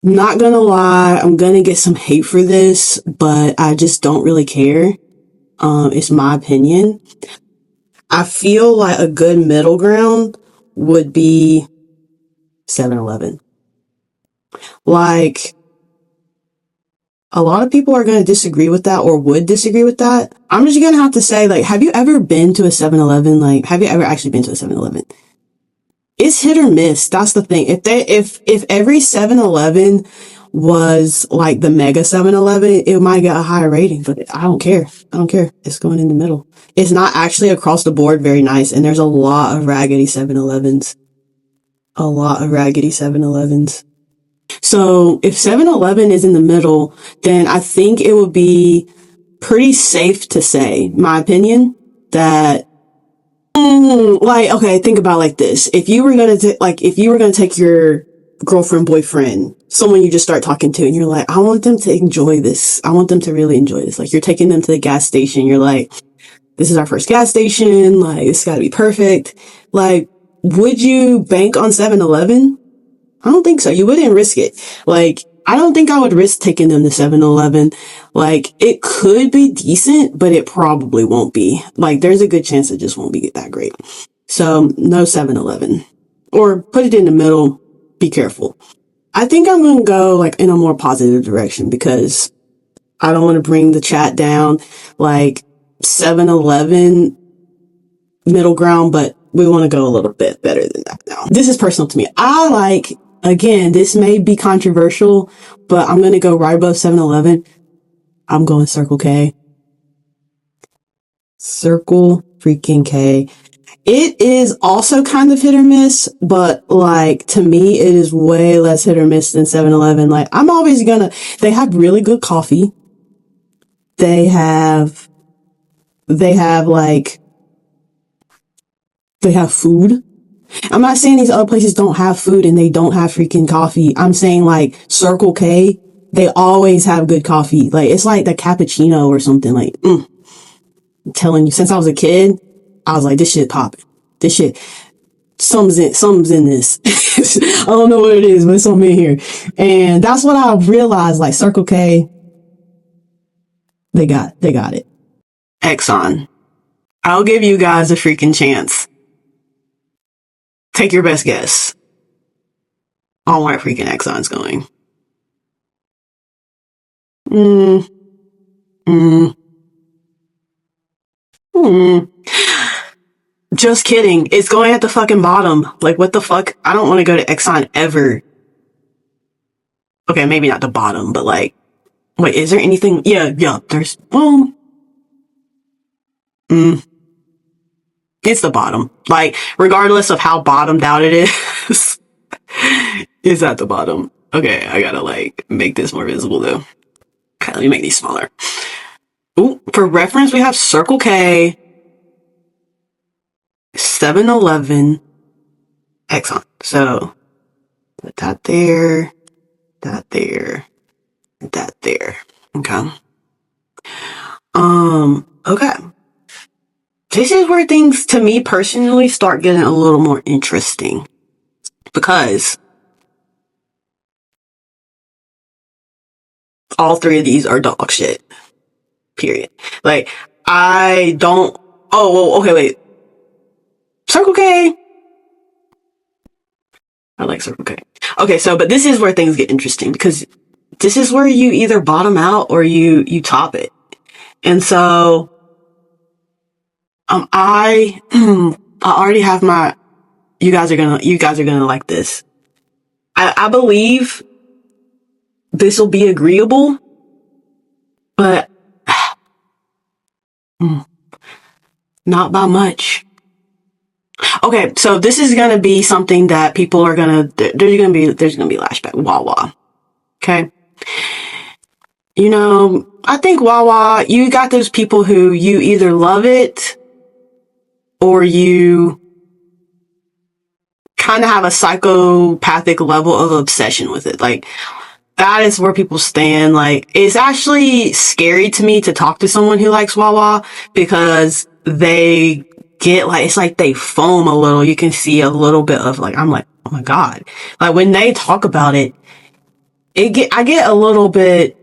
Not gonna lie, I'm gonna get some hate for this, but I just don't really care. It's my opinion. I feel like a good middle ground would be 7-Eleven. Like, a lot of people are going to disagree with that or would disagree with that. I'm just going to have to say, like, have you ever been to a 7-Eleven? Like, have you ever actually been to a 7-Eleven? It's hit or miss. That's the thing. If every 7-Eleven was like the mega 7-Eleven, it might get a higher rating, but I don't care. I don't care. It's going in the middle. It's not actually across the board very nice, and there's a lot of raggedy 7-Elevens. A lot of raggedy 7-Elevens. So if 7-Eleven is in the middle, then I think it would be pretty safe to say, my opinion, that like, okay, think about it like this. If you were gonna take your girlfriend, boyfriend, someone you just start talking to, and you're like, I want them to enjoy this. I want them to really enjoy this. Like, you're taking them to the gas station. You're like, this is our first gas station. Like, it's gotta be perfect. Like, would you bank on 7-Eleven? I don't think so. You wouldn't risk it. Like, I don't think I would risk taking them to 7-Eleven. Like, it could be decent, but it probably won't be. Like, there's a good chance it just won't be that great. So, no 7-Eleven. Or put it in the middle. Be careful. I think I'm going to go, like, in a more positive direction because I don't want to bring the chat down. Like, 7-Eleven middle ground, but we want to go a little bit better than that now. This is personal to me. Again, this may be controversial, but I'm going to go right above 7-Eleven. I'm going Circle K. Circle freaking K. It is also kind of hit or miss, but like, to me, it is way less hit or miss than 7-Eleven. Like, they have really good coffee. They have food. I'm not saying these other places don't have food and they don't have freaking coffee. I'm saying like Circle K, they always have good coffee. Like, it's like the cappuccino or something. Like, I'm telling you, since I was a kid, I was like, this shit popping. This shit, something's in this. I don't know what it is, but it's something in here. And that's what I realized, like Circle K, they got it. Exxon. I'll give you guys a freaking chance. Take your best guess on where freaking Exxon's going. Just kidding. It's going at the fucking bottom. Like, what the fuck? I don't want to go to Exxon ever. Okay, maybe not the bottom, but like, wait, is there anything? Yeah, there's, it's the bottom. Like, regardless of how bottomed out it is, it's at the bottom. Okay, I gotta like make this more visible though. Okay, let me make these smaller. Ooh, for reference, we have Circle K, 7-Eleven, Exxon. So, put that there, that there, that there. Okay. Okay. This is where things, to me personally, start getting a little more interesting. Because all three of these are dog shit. Period. Like, I don't... okay, wait. Circle K. I like Circle K. Okay, so, but this is where things get interesting, because this is where you either bottom out or you top it. And so, I already have my... You guys are gonna like this. I believe this will be agreeable, but not by much. Okay, so this is gonna be something that people are there's gonna be lashback. Wawa. Okay? You know, I think Wawa, you got those people who you either love it or you kind of have a psychopathic level of obsession with it. Like, that is where people stand. Like, it's actually scary to me to talk to someone who likes Wawa because they get like, it's like they foam a little. You can see a little bit of like, I'm like, oh my God. Like, when they talk about it, I get a little bit,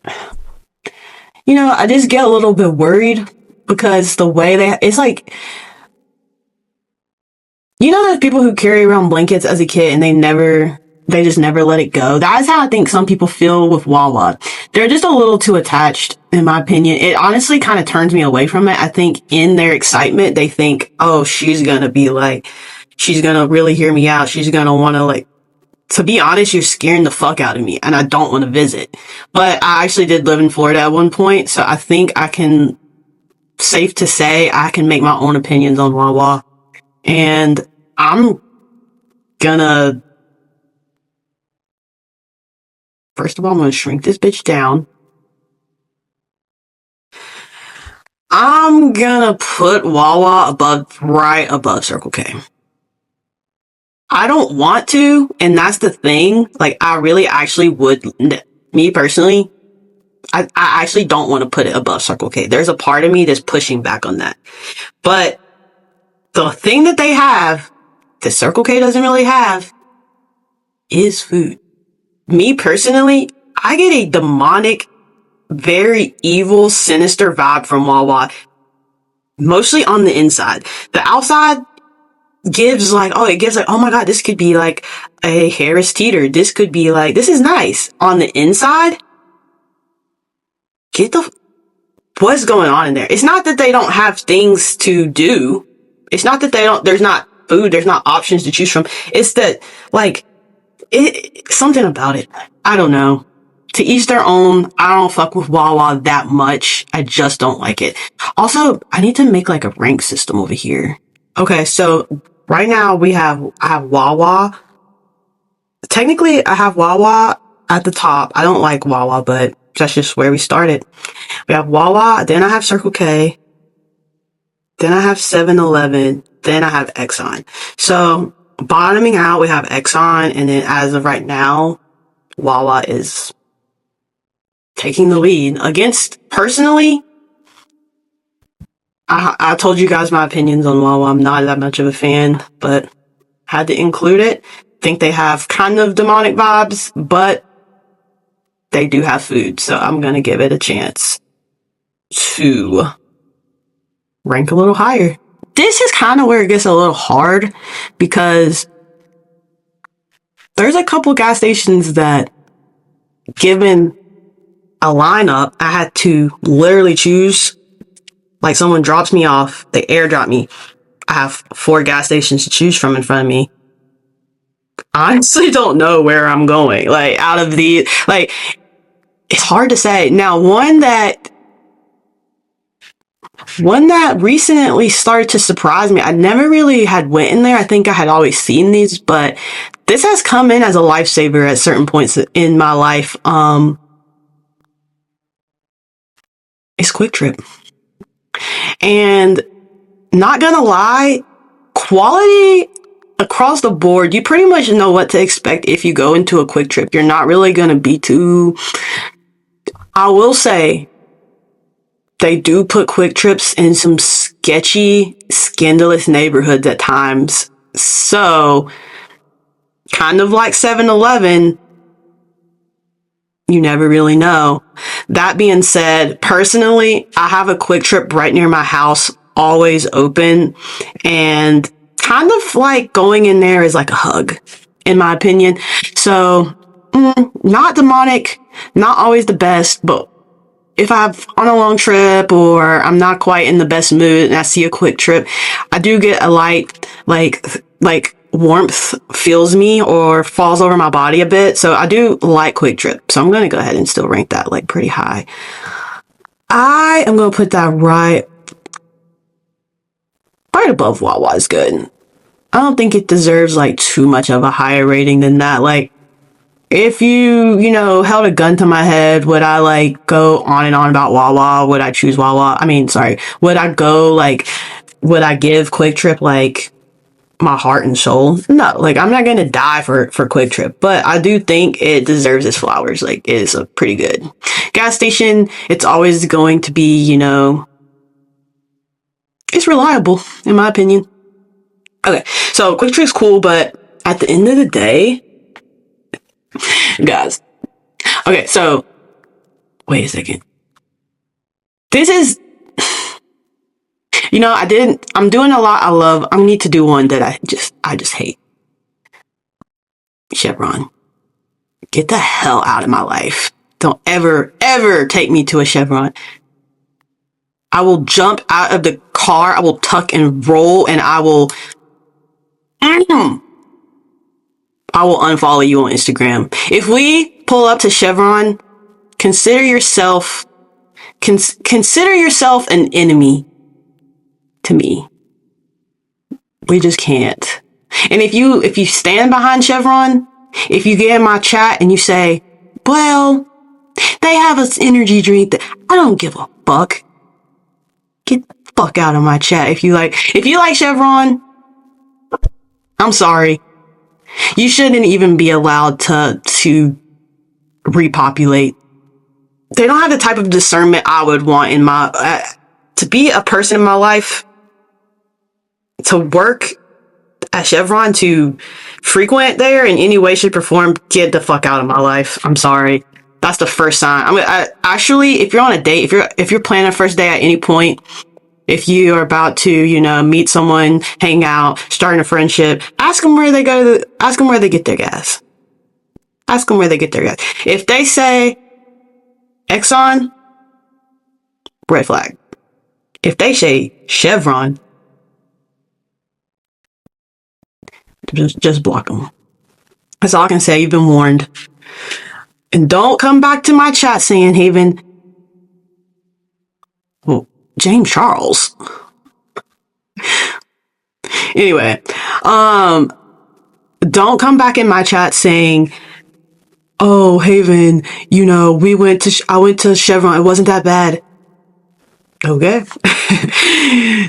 I just get a little bit worried because the way it's like, those people who carry around blankets as a kid and they just never let it go. That's how I think some people feel with Wawa. They're just a little too attached, in my opinion. It honestly kind of turns me away from it. I think in their excitement, they think, oh, she's going to really hear me out. She's going to want to be honest, you're scaring the fuck out of me and I don't want to visit. But I actually did live in Florida at one point. So I think safe to say I can make my own opinions on Wawa. And I'm gonna, first of all, I'm gonna shrink this bitch down. I'm gonna put Wawa right above Circle K. I don't want to, and that's the thing. Like, I really actually would, me personally, I actually don't want to put it above Circle K. There's a part of me that's pushing back on that. But the thing that they have that Circle K doesn't really have is food. Me personally, I get a demonic, very evil, sinister vibe from Wawa, mostly on the inside. The outside gives oh my god, this could be like a Harris Teeter. This could be like, this is nice. On the inside, what's going on in there? It's not that they don't have things to do. It's not that there's not food, there's not options to choose from. It's that, something about it. I don't know. To each their own. I don't fuck with Wawa that much. I just don't like it. Also, I need to make a rank system over here. Okay, so right now I have Wawa. Technically, I have Wawa at the top. I don't like Wawa, but that's just where we started. We have Wawa, then I have Circle K, then I have 7-Eleven, then I have Exxon. So, bottoming out, we have Exxon, and then as of right now, Wawa is taking the lead. Personally, I told you guys my opinions on Wawa. I'm not that much of a fan, but had to include it. Think they have kind of demonic vibes, but they do have food, so I'm gonna give it a chance to rank a little higher. This is kind of where it gets a little hard because there's a couple gas stations that, given a lineup, I had to literally choose. Like, someone drops me off, they airdrop me. I have 4 gas stations to choose from in front of me. I honestly don't know where I'm going. Out of the, it's hard to say. Now, one that recently started to surprise me. I never really had went in there. I think I had always seen these, but this has come in as a lifesaver at certain points in my life. It's Quick Trip. And not gonna lie, quality across the board, you pretty much know what to expect if you go into a Quick Trip. You're not really gonna be too, I will say, they do put Quick Trips in some sketchy, scandalous neighborhoods at times. So, kind of like 7-Eleven, you never really know. That being said, personally, I have a Quick Trip right near my house, always open, and kind of going in there is like a hug, in my opinion. So, not demonic, not always the best, but if I'm on a long trip or I'm not quite in the best mood and I see a Quick Trip, I do get a light, warmth feels me or falls over my body a bit. So I do like Quick Trip. So I'm going to go ahead and still rank that pretty high. I am going to put that right above Wawa is good. I don't think it deserves too much of a higher rating than that. If you held a gun to my head, would I go on and on about Wawa? Would I choose Wawa? Would I would I give Quick Trip my heart and soul? No, I'm not gonna die for Quick Trip, but I do think it deserves its flowers. It is a pretty good gas station. It's always going to be, it's reliable, in my opinion. Okay, so Quick Trip's cool, but at the end of the day, Guys. Okay, so wait a second. This is, I'm doing a lot I love. I need to do one that I just hate. Chevron. Get the hell out of my life. Don't ever, ever take me to a Chevron. I will jump out of the car. I will tuck and roll, and I will unfollow you on Instagram. If we pull up to Chevron, consider yourself an enemy to me. We just can't. And if you stand behind Chevron, if you get in my chat and you say, well, they have an energy drink that I don't give a fuck. Get the fuck out of my chat. If you like Chevron, I'm sorry. You shouldn't even be allowed to repopulate. They don't have the type of discernment I would want in my, to be a person in my life, to work at Chevron, to frequent there in any way, shape, or form. Get the fuck out of my life. I'm sorry. That's the first sign. Actually, if you're on a date, if you're planning a first date at any point, if you are about to, meet someone, hang out, starting a friendship, ask them where they get their gas. Ask them where they get their gas. If they say Exxon, red flag. If they say Chevron, just block them. That's all I can say. You've been warned. And don't come back to my chat saying, Haven, well, James Charles. Anyway, don't come back in my chat saying, oh, Haven, I went to Chevron. It wasn't that bad. Okay.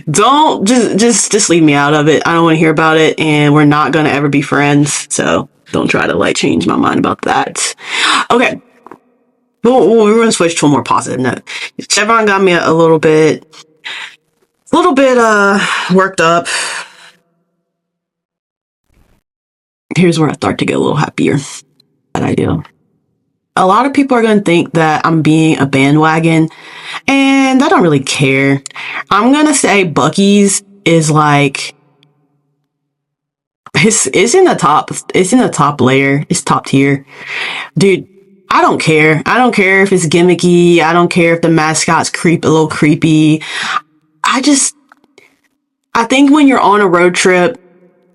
Don't just leave me out of it. I don't want to hear about it, and we're not going to ever be friends. So don't try to change my mind about that. Okay. Well, we're going to switch to a more positive note. Chevron got me a little bit worked up. Here's where I start to get a little happier. That idea. A lot of people are going to think that I'm being a bandwagon, and I don't really care. I'm going to say Buc-ee's is it's in the top layer. It's top tier. Dude, I don't care. I don't care if it's gimmicky. I don't care if the mascot's a little creepy. I think when you're on a road trip,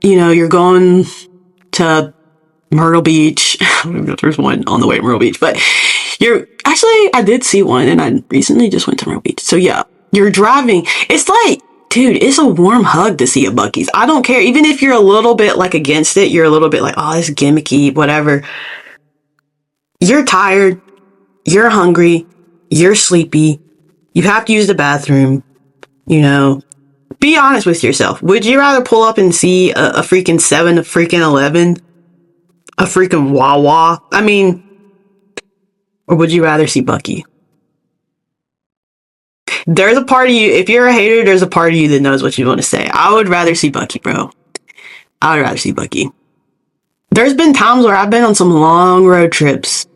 you're going to Myrtle Beach. There's one on the way to Myrtle Beach, but I did see one, and I recently just went to Myrtle Beach. So yeah, you're driving. It's dude, it's a warm hug to see a Buc-ee's. I don't care. Even if you're a little bit against it, you're a little bit oh, it's gimmicky, whatever. You're tired. You're hungry. You're sleepy. You have to use the bathroom. Be honest with yourself. Would you rather pull up and see a freaking 7, a freaking 11? A freaking Wawa? Or would you rather see Buc-ee? There's a part of you, if you're a hater, there's a part of you that knows what you want to say. I would rather see Buc-ee, bro. I would rather see Buc-ee. There's been times where I've been on some long road trips,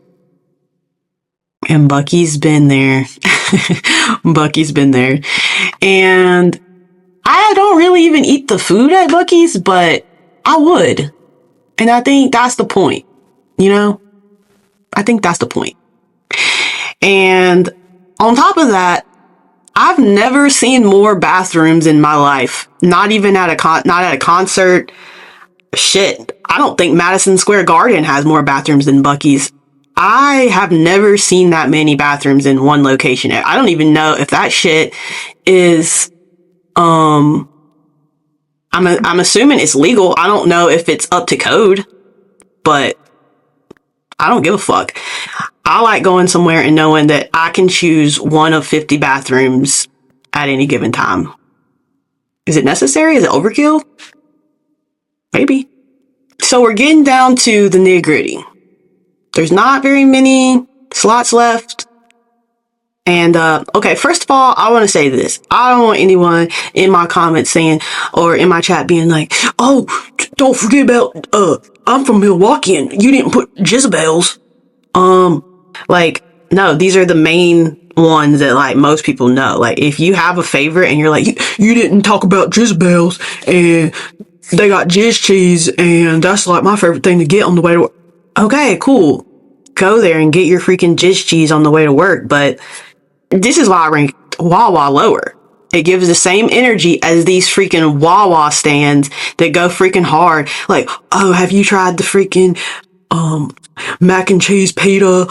and Buc-ee's been there. Buc-ee's been there. And I don't really even eat the food at Buc-ee's, but I would. And I think that's the point, I think that's the point. And on top of that, I've never seen more bathrooms in my life. Not even at a concert. Shit, I don't think Madison Square Garden has more bathrooms than Buc-ee's. I have never seen that many bathrooms in one location. I don't even know if that shit is, I'm assuming it's legal. I don't know if it's up to code, but I don't give a fuck. I like going somewhere and knowing that I can choose one of 50 bathrooms at any given time. Is it necessary? Is it overkill? Maybe. So we're getting down to the nitty-gritty. There's not very many slots left. And, okay, first of all, I want to say this. I don't want anyone in my comments saying, or in my chat being oh, don't forget about, I'm from Milwaukee and you didn't put Jezebels. Like, no, these are the main ones that like most people know. Like, if you have a favorite and you're like, you didn't talk about Jizbel's and they got Jizz cheese and that's like my favorite thing to get on the way to work. Okay, cool. Go there and get your freaking Jizz cheese on the way to work. But this is why I rank Wawa lower. It gives the same energy as these freaking Wawa stands that go freaking hard. Like, oh, have you tried the freaking mac and cheese pita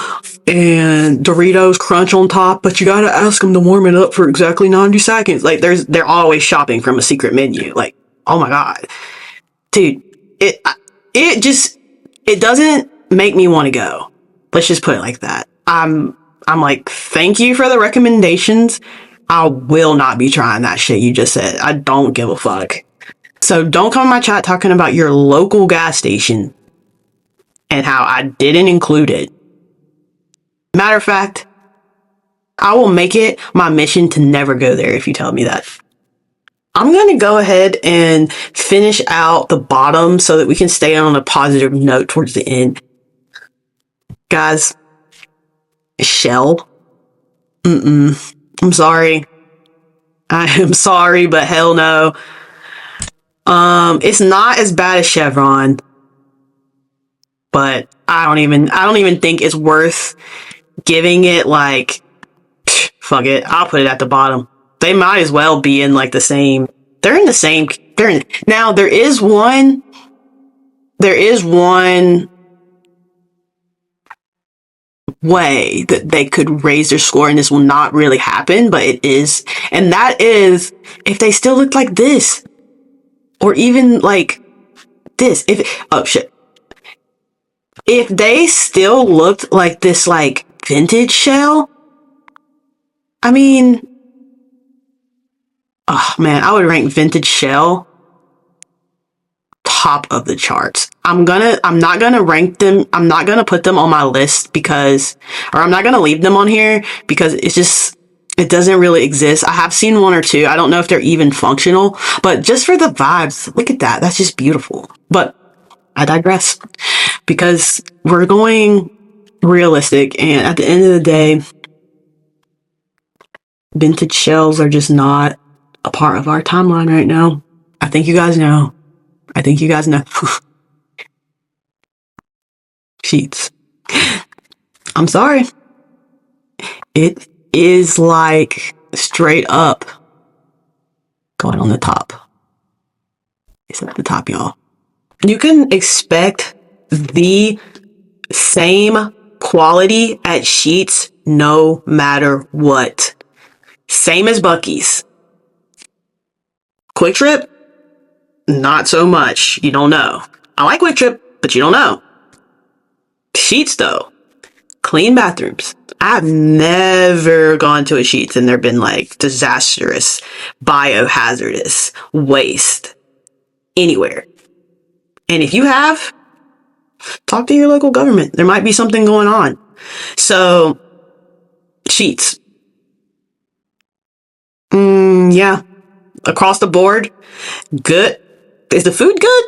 and Doritos crunch on top? But you gotta ask them to warm it up for exactly 90 seconds. Like, they're always shopping from a secret menu. Like, oh my god, dude, it doesn't make me want to go. Let's just put it like that. I'm like, thank you for the recommendations. I will not be trying that shit you just said. I don't give a fuck. So don't come in my chat talking about your local gas station and how I didn't include it. Matter of fact, I will make it my mission to never go there if you tell me that. I'm going to go ahead and finish out the bottom so that we can stay on a positive note towards the end. Guys, Shell. I'm sorry. I am sorry, but hell no. It's not as bad as Chevron, but I don't even think it's worth giving it like, fuck it. I'll put it at the bottom. They might as well be in like the same. They're in the same. Now there is one way that they could raise their score and this will not really happen, but it is, and that is if they still look like this or even like this. If they still looked like this, like vintage Shell, I mean, oh man, I would rank vintage Shell top of the charts. I'm not gonna rank them. I'm not gonna put them on my list I'm not gonna leave them on here because it doesn't really exist. I have seen one or two. I don't know if they're even functional, but just for the vibes, look at that. That's just beautiful. But I digress because we're going realistic, and at the end of the day, vintage shells are just not a part of our timeline right now. I think you guys know. Sheets. I'm sorry. It is like straight up going on the top. It's at the top, y'all. You can expect the same quality at Sheets no matter what. Same as Buc-ee's. Quick Trip, not so much. You don't know. I like Quick Trip, but you don't know. Sheets, though. Clean bathrooms. I've never gone to a Sheets and there been like disastrous, biohazardous waste anywhere. And if you have, talk to your local government. There might be something going on. So, Sheets. Yeah. Across the board, good. Is the food good?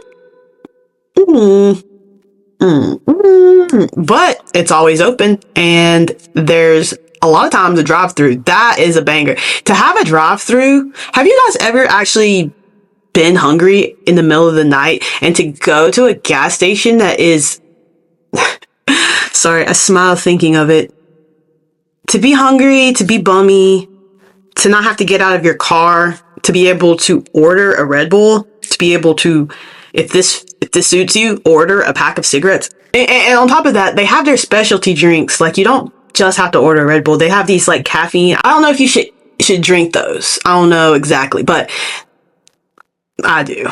But it's always open, and there's a lot of times a drive-through. That is a banger. To have a drive-through, have you guys ever actually been hungry in the middle of the night and to go to a gas station that is sorry, I smile thinking of it. To be hungry, to be bummy, to not have to get out of your car, to be able to order a Red Bull, to be able to, if this suits you, order a pack of cigarettes. And on top of that, they have their specialty drinks. Like, you don't just have to order a Red Bull. They have these like caffeine. I don't know if you should drink those. I don't know exactly, but I do.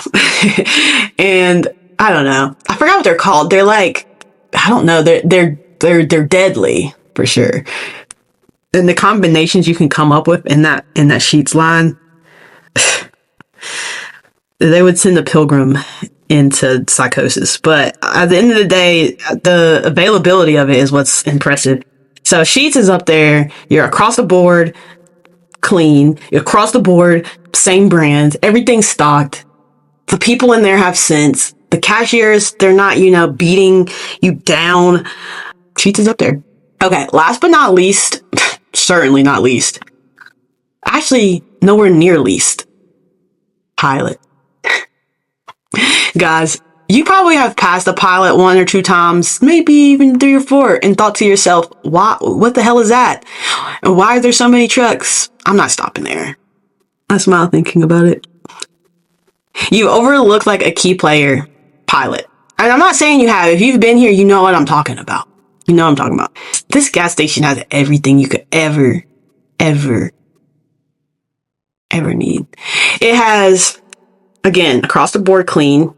And I don't know. I forgot what they're called. They're like, I don't know. They're deadly for sure. And the combinations you can come up with in that Sheets line, they would send a pilgrim into psychosis. But at the end of the day, the availability of it is what's impressive. So Sheets is up there. You're across the board clean. You're across the board, same brands. Everything's stocked. The people in there have sense. The cashiers, they're not, beating you down Sheetz is up there. Okay, last but not least, certainly not least, actually nowhere near least, Pilot. Guys, you probably have passed a Pilot 1 or 2 times, maybe even 3 or 4, and thought to yourself, what the hell is that? And why are there so many trucks? I'm not stopping there. I smile thinking about it. You overlooked like a key player, Pilot. And I'm not saying you have. If you've been here, you know what I'm talking about. You know what I'm talking about. This gas station has everything you could ever need. It has, again, across the board clean.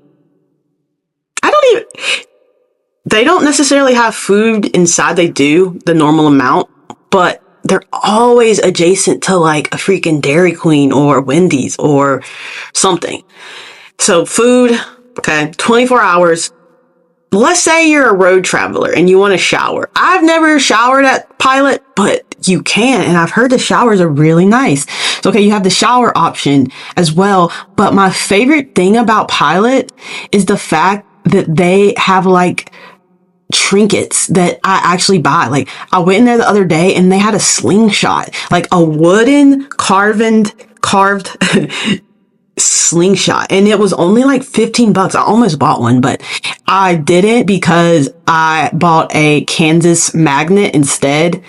They don't necessarily have food inside. They do the normal amount, but they're always adjacent to like a freaking Dairy Queen or Wendy's or something. So food, okay, 24 hours. Let's say you're a road traveler and you want to shower. I've never showered at Pilot, but you can. And I've heard the showers are really nice. So, okay, you have the shower option as well. But my favorite thing about Pilot is the fact that they have like trinkets that I actually buy. Like I went in there the other day and they had a slingshot, like a wooden carved slingshot, and it was only like $15. I almost bought one, but I didn't because I bought a Kansas magnet instead.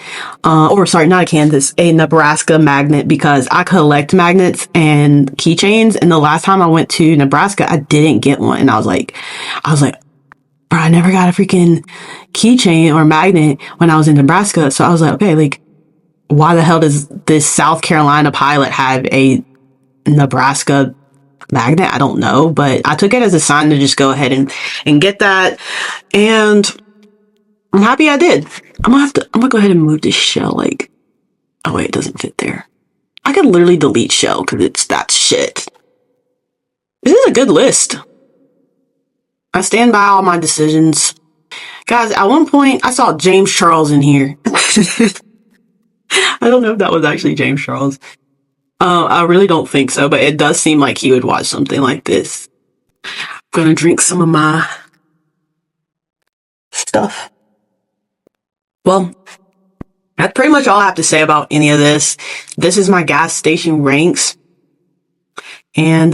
Or sorry, not a Kansas, a Nebraska magnet, because I collect magnets and keychains. And the last time I went to Nebraska, I didn't get one. And I was like, bro, I never got a freaking keychain or magnet when I was in Nebraska. So I was like, okay, like, why the hell does this South Carolina Pilot have a Nebraska magnet? I don't know, but I took it as a sign to just go ahead and get that. And I'm happy I did. I'm gonna go ahead and move this shell. Like, oh wait, it doesn't fit there. I could literally delete shell because that shit. This is a good list. I stand by all my decisions. Guys, at one point, I saw James Charles in here. I don't know if that was actually James Charles. I really don't think so, but it does seem like he would watch something like this. I'm gonna drink some of my stuff. Well, that's pretty much all I have to say about any of this. This is my gas station ranks. And,